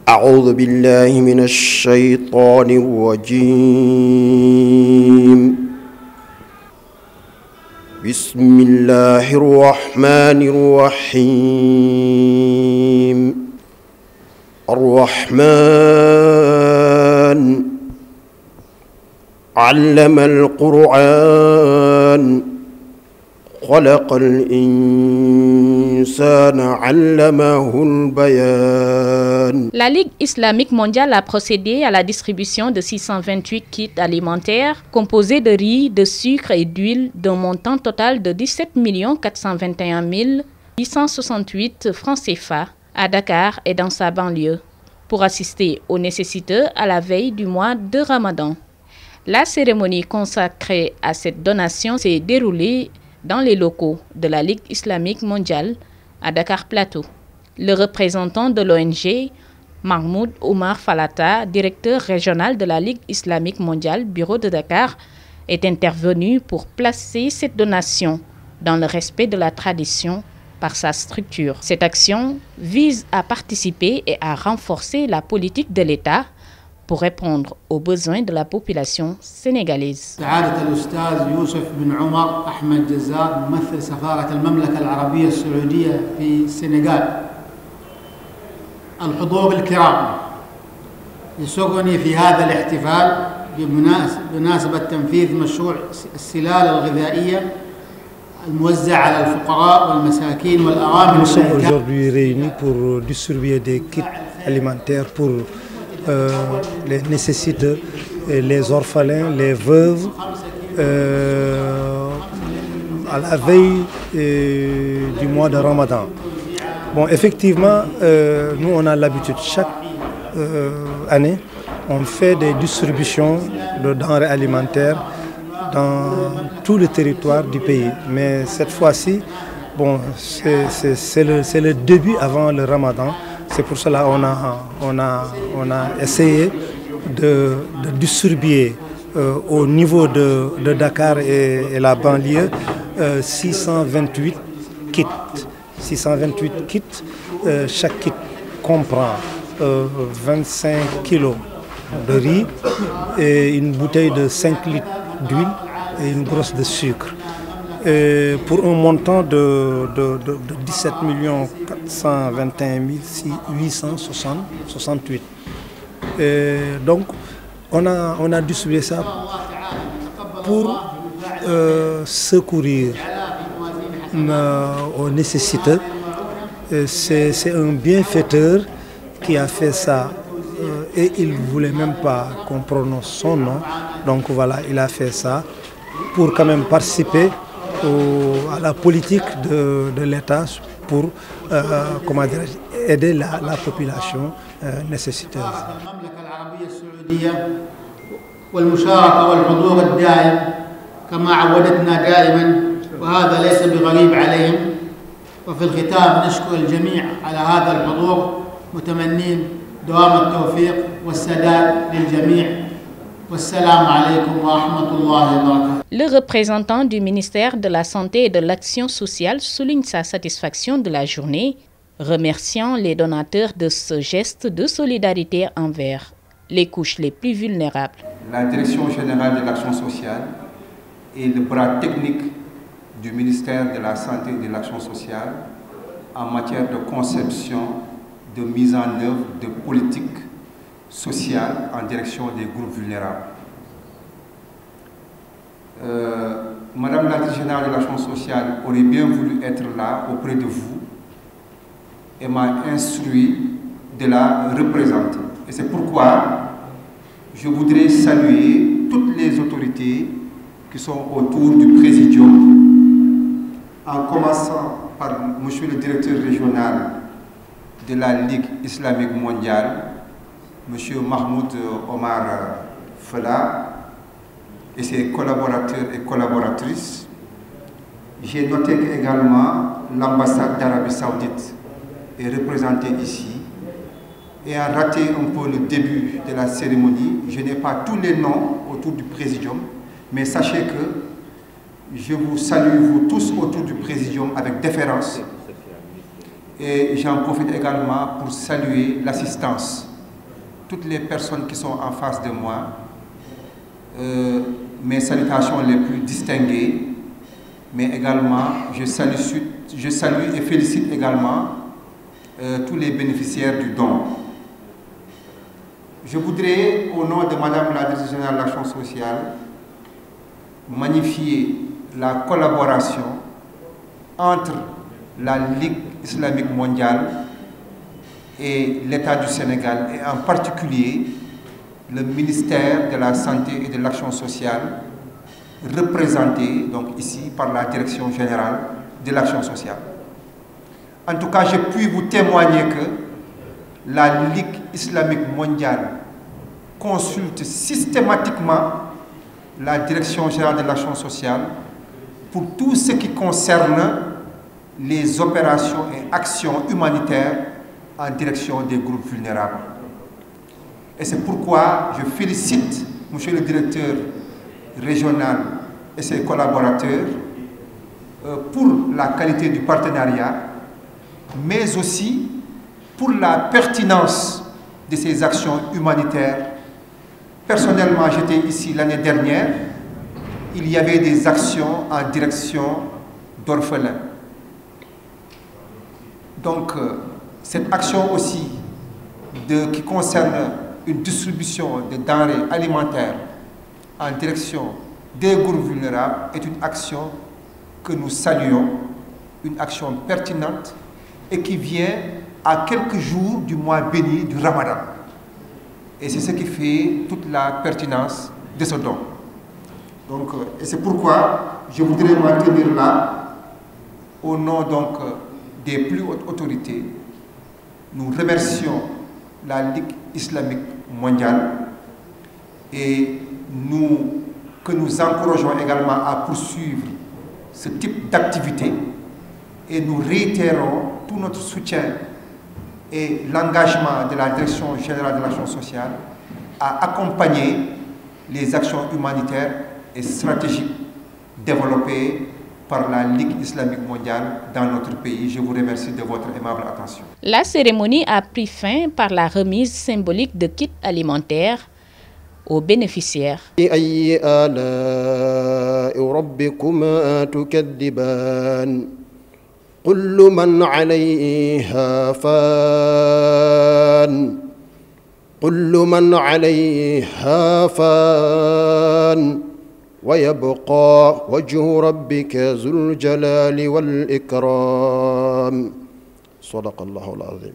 أعوذ بالله من الشيطان الرجيم بسم الله الرحمن الرحيم الرحمن علم القرآن خلق الإنسان علمه البيان. La Ligue islamique mondiale a procédé à la distribution de 628 kits alimentaires composés de riz, de sucre et d'huile d'un montant total de 17 421 868 francs CFA à Dakar et dans sa banlieue pour assister aux nécessiteux à la veille du mois de Ramadan. La cérémonie consacrée à cette donation s'est déroulée dans les locaux de la Ligue islamique mondiale à Dakar Plateau. Le représentant de l'ONG, Mahmoud Omar Falata, directeur régional de la Ligue islamique mondiale, bureau de Dakar, est intervenu pour placer cette donation dans le respect de la tradition par sa structure. Cette action vise à participer et à renforcer la politique de l'État pour répondre aux besoins de la population sénégalaise. سعادة الأستاذ يوسف بن عمر أحمد جزار ممثل سفارة المملكة العربية السعودية في السنغال. الحضور الكرام، يسرني في هذا الاحتفال بمناسبة تنفيذ مشروع السلال الغذائية الموزع على الفقراء والمساكين والأرامل. Nous sommes aujourd'hui réunis pour distribuer des kits alimentaires pour les nécessiteux, les orphelins, les veuves, à la veille du mois de Ramadan. Bon, effectivement, nous on a l'habitude, chaque année, on fait des distributions de denrées alimentaires dans tout le territoire du pays. Mais cette fois-ci, bon, c'est le début avant le Ramadan. C'est pour cela qu'on a essayé de distribuer au niveau de Dakar et la banlieue 628 kits. 628 kits. Chaque kit comprend 25 kilos de riz et une bouteille de 5 litres d'huile et une brosse de sucre. Pour un montant de 17 421 868. Donc, on a distribué ça pour secourir aux nécessiteux. C'est un bienfaiteur qui a fait ça et il ne voulait même pas qu'on prononce son nom. Donc voilà, il a fait ça pour quand même participer à la politique de l'État pour aider la population nécessiteuse. والمشاركة والحضور الدائم كما عودتنا دائما وهذا ليس بغريب عليهم. وفي الختام نشكر الجميع على هذا الحضور متمنين دوام التوفيق والسداد للجميع. والسلام عليكم ورحمة الله وبركاته. Le représentant du ministère de la Santé et de l'Action sociale souligne sa satisfaction de la journée, remerciant les donateurs de ce geste de solidarité envers les couches les plus vulnérables. La Direction générale de l'Action sociale est le bras technique du ministère de la Santé et de l'Action sociale en matière de conception, de mise en œuvre de politiques sociales en direction des groupes vulnérables. Madame la Directrice générale de l'Action sociale aurait bien voulu être là auprès de vous et m'a instruit de la représenter. Et c'est pourquoi je voudrais saluer toutes les autorités qui sont autour du Présidium, en commençant par Monsieur le directeur régional de la Ligue islamique mondiale, Monsieur Mahmoud Omar Fala, et ses collaborateurs et collaboratrices. J'ai noté qu'également l'ambassade d'Arabie Saoudite est représentée ici. Et à raté un peu le début de la cérémonie, je n'ai pas tous les noms autour du Présidium, mais sachez que je vous salue, vous tous autour du Présidium, avec déférence. Et j'en profite également pour saluer l'assistance toutes les personnes qui sont en face de moi, mes salutations les plus distinguées, mais également je salue et félicite également tous les bénéficiaires du don. Je voudrais, au nom de Madame la Directrice Générale de l'Action Sociale, magnifier la collaboration entre la Ligue islamique mondiale et l'État du Sénégal, et en particulier le ministère de la Santé et de l'Action sociale, représenté donc ici par la Direction générale de l'Action sociale. En tout cas, je puis vous témoigner que la Ligue islamique mondiale consulte systématiquement la Direction générale de l'Action sociale pour tout ce qui concerne les opérations et actions humanitaires en direction des groupes vulnérables. Et c'est pourquoi je félicite monsieur le directeur régional et ses collaborateurs pour la qualité du partenariat, mais aussi pour la pertinence de ces actions humanitaires. Personnellement, j'étais ici l'année dernière, il y avait des actions en direction d'orphelins. Donc, cette action aussi qui concerne une distribution de denrées alimentaires en direction des groupes vulnérables est une action que nous saluons, une action pertinente et qui vient à quelques jours du mois béni du Ramadan. Et c'est ce qui fait toute la pertinence de ce don. Donc, et c'est pourquoi je voudrais m'en tenir là, au nom donc des plus hautes autorités. Nous remercions la Ligue islamique mondiale et que nous encourageons également à poursuivre ce type d'activité, et nous réitérons tout notre soutien et l'engagement de la Direction générale de l'Action sociale à accompagner les actions humanitaires et stratégiques développées par la Ligue islamique mondiale dans notre pays. Je vous remercie de votre aimable attention. La cérémonie a pris fin par la remise symbolique de kits alimentaires aux bénéficiaires. كل من عليها فان كل من عليها فان ويبقى وجه ربك ذو الجلال والإكرام صدق الله العظيم.